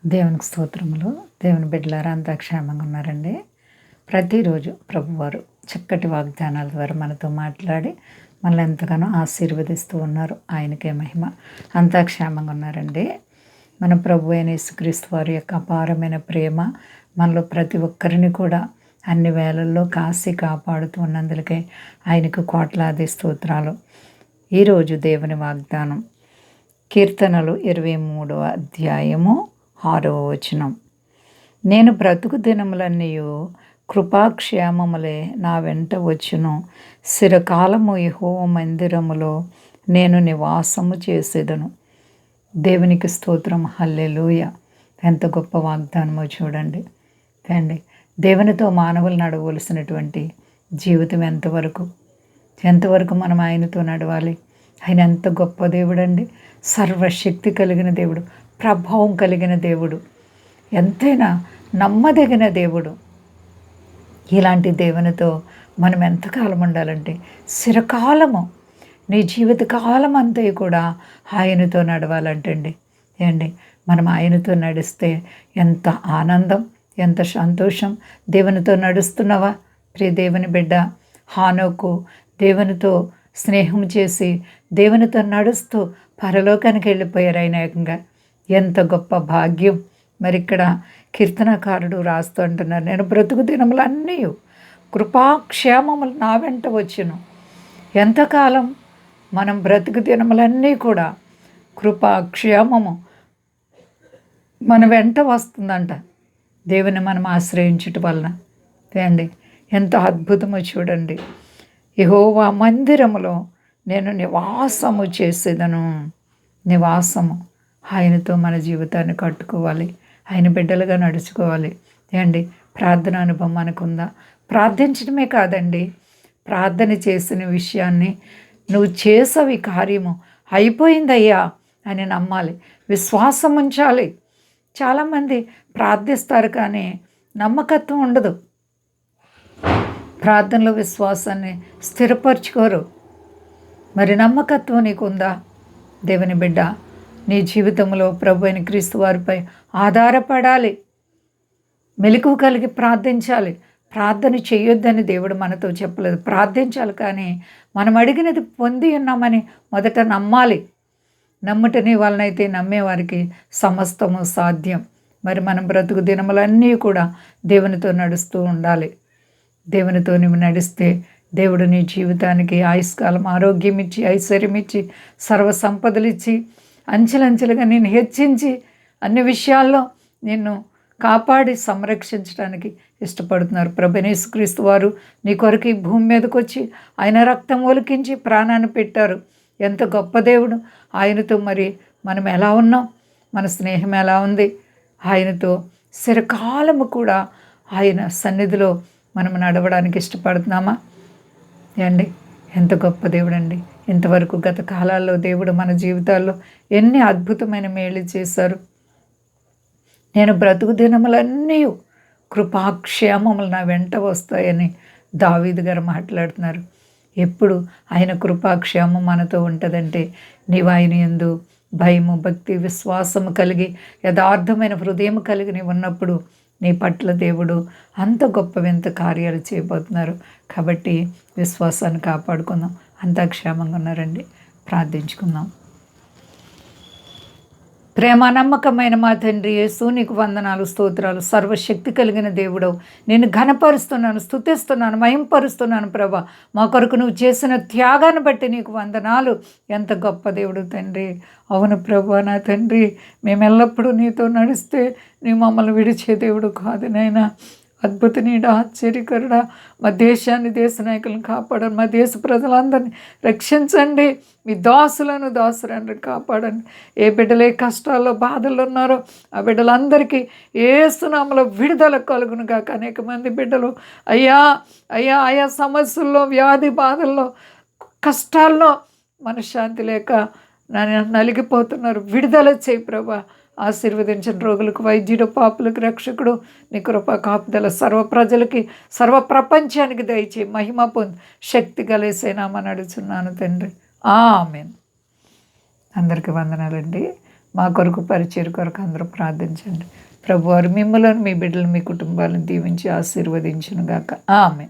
దేవునికి స్తోత్రములు. దేవుని బిడ్డలారా అంతా క్షేమంగా ఉన్నారండి. ప్రతిరోజు ప్రభువారు చక్కటి వాగ్దానాల ద్వారా మనతో మాట్లాడి మనల్ని ఎంతగానో ఆశీర్వదిస్తూ ఉన్నారు. ఆయనకే మహిమ. అంతా క్షేమంగా ఉన్నారండి. మన ప్రభు అయిన యేసుక్రీస్తు వారి యొక్క అపారమైన ప్రేమ మనలో ప్రతి ఒక్కరిని కూడా అన్ని వేళల్లో కాసి కాపాడుతూ ఉన్నందుకే ఆయనకు కోట్లాది స్తోత్రాలు. ఈరోజు దేవుని వాగ్దానం కీర్తనలు 23వ అధ్యాయము 6వ వచనం. నేను బ్రతుకు దినములన్నీయు కృపాక్షేమములే నా వెంట వచ్చును. చిరకాలము యెహోవా మందిరములో నేను నివాసము చేసేదను. దేవునికి స్తోత్రం. హల్లెలూయా. ఎంత గొప్ప వాగ్దానమో చూడండి అండి. దేవునితో మానవులు నడవలసినటువంటి జీవితం ఎంతవరకు మనం ఆయనతో నడవాలి. ఆయన ఎంత గొప్ప దేవుడు అండి. సర్వశక్తి కలిగిన దేవుడు, ప్రభావం కలిగిన దేవుడు, ఎంతైనా నమ్మదగిన దేవుడు. ఇలాంటి దేవునితో మనం ఎంతకాలం ఉండాలంటే చిరకాలము, నీ జీవితకాలం అంతా కూడా ఆయనతో నడవాలంటండి. ఏండి, మనం ఆయనతో నడిస్తే ఎంత ఆనందం, ఎంత సంతోషం. దేవునితో నడుస్తున్నావా ప్రియ దేవుని బిడ్డ? హానోకు దేవునితో స్నేహం చేసి దేవునితో నడుస్తూ పరలోకానికి వెళ్ళిపోయారు. ఆయన ఏకంగా ఎంత గొప్ప భాగ్యం. మరి ఇక్కడ కీర్తనకారుడు రాస్తూ అంటున్నారు, నేను బ్రతుకు దినములన్నీ కృపాక్షేమములు నా వెంట వచ్చును. ఎంతకాలం మనం బ్రతుకు దినములన్నీ కూడా కృపాక్షేమము మన వెంట వస్తుందంట. దేవుని మనం ఆశ్రయించటం వలన అండి. ఎంత అద్భుతమో చూడండి. యెహోవా మందిరములో నేను నివాసము చేసేదను. నివాసము, ఆయనతో మన జీవితాన్ని కట్టుకోవాలి, ఆయన బిడ్డలుగా నడుచుకోవాలి. ఏండి, ప్రార్థన అనుభవం మనకుందా? ప్రార్థించడమే కాదండి, ప్రార్థన చేసిన విషయాన్ని నువ్వు చేసవి కార్యము అయిపోయిందయ్యా అని నమ్మాలి, విశ్వాసం ఉంచాలి. చాలామంది ప్రార్థిస్తారు కానీ నమ్మకత్వం ఉండదు. ప్రార్థనలో విశ్వాసాన్ని స్థిరపరచుకోరు. మరి నమ్మకత్వం నీకుందా? దేవుని బిడ్డ, నీ జీవితంలో ప్రభు అయిన క్రీస్తు వారిపై ఆధారపడాలి, మెలకువ కలిగి ప్రార్థించాలి. ప్రార్థన చేయొద్దని దేవుడు మనతో చెప్పలేదు, ప్రార్థించాలి. కానీ మనం అడిగినది పొంది ఉన్నామని మొదట నమ్మాలి. నమ్ముటని వలనైతే నమ్మేవారికి సమస్తము సాధ్యం. మరి మనం బ్రతుకు దినములన్నీ కూడా దేవునితో నడుస్తూ ఉండాలి. దేవునితో నువ్వు నడిస్తే దేవుడు నీ జీవితానికి ఆయుష్కాలం, ఆరోగ్యం ఇచ్చి, ఐశ్వర్యం ఇచ్చి, సర్వ సంపదలు ఇచ్చి, అంచెలంచెలుగా నిన్ను హెచ్చించి, అన్ని విషయాల్లో నిన్ను కాపాడి సంరక్షించడానికి ఇష్టపడుతున్నారు. ప్రభువైన యేసుక్రీస్తు వారు నీ కొరకు ఈ భూమి మీదకి వచ్చి ఆయన రక్తం ఒలికించి ప్రాణాన్ని పెట్టారు. ఎంత గొప్ప దేవుడు. ఆయనతో మరి మనం ఎలా ఉన్నాం? మన స్నేహం ఎలా ఉంది? ఆయనతో చిరకాలము కూడా ఆయన సన్నిధిలో మనం నడవడానికి ఇష్టపడుతున్నామా? అండి, ఎంత గొప్ప దేవుడు అండి. ఇంతవరకు గత కాలాల్లో దేవుడు మన జీవితాల్లో ఎన్ని అద్భుతమైన మేలు చేశారు. నేను బ్రతుకు దినములన్నీ కృపాక్షేమములు నా వెంట వస్తాయని దావీదు గారు మాట్లాడుతున్నారు. ఎప్పుడు ఆయన కృపాక్షేమం మనతో ఉంటుందంటే నీవు ఆయన యందు భయము, భక్తి, విశ్వాసము కలిగి, యథార్థమైన హృదయం కలిగి నీవు ఉన్నప్పుడు నీ పట్ల దేవుడు అంత గొప్ప వింత కార్యాలు చేయబోతున్నారు. కాబట్టి విశ్వాసాన్ని కాపాడుకుందాం. అంతా క్షేమంగా ఉన్నారండి. ప్రార్థించుకుందాం. ప్రేమ నమ్మకమైన మా తండ్రి యేసు, నీకు వందనాలు, స్తోత్రాలు. సర్వశక్తి కలిగిన దేవుడవు, నేను ఘనపరుస్తున్నాను, స్తుతిస్తున్నాను, మహింపరుస్తున్నాను. ప్రభా, మా కొరకు నువ్వు చేసిన త్యాగాన్ని బట్టి నీకు వందనాలు. ఎంత గొప్ప దేవుడు తండ్రి. అవును ప్రభా, నా తండ్రి, మేము ఎల్లప్పుడూ నీతో నడిస్తే నీ మమ్మల్ని విడిచే దేవుడు కాదు నాయనా. అద్భుత నీడ, ఆశ్చర్యకరుడా, మా దేశాన్ని, దేశ నాయకులను కాపాడండి. మా దేశ ప్రజలందరినీ రక్షించండి. మీ దాసులను కాపాడండి. ఏ బిడ్డలు ఏ కష్టాల్లో, బాధల్లో ఉన్నారో ఆ బిడ్డలందరికీ యేసు నామములో విడుదల కలుగును గాక. అనేక మంది బిడ్డలు ఆయా సమస్యల్లో, వ్యాధి బాధల్లో, కష్టాల్లో మనశ్శాంతి లేక నలిగిపోతున్నారు. విడుదల చేయి ప్రభా. ఆశీర్వదించిన రోగులకు వైద్యుడు, పాపులకు రక్షకుడు, నీ కృప కాపుదల సర్వ ప్రజలకి, సర్వ ప్రపంచానికి దయచేయి. మహిమ పొంది శక్తి కలిసేనామని అడుగుతున్నాను తండ్రి. ఆమేన్. అందరికీ వందనాలండి. మా కొరకు పరిచయం కొరకు అందరూ ప్రార్థించండి. ప్రభువారు మిమ్మల్ని, మీ బిడ్డలు, మీ కుటుంబాలను దీవించి ఆశీర్వదించును గాక. ఆమేన్.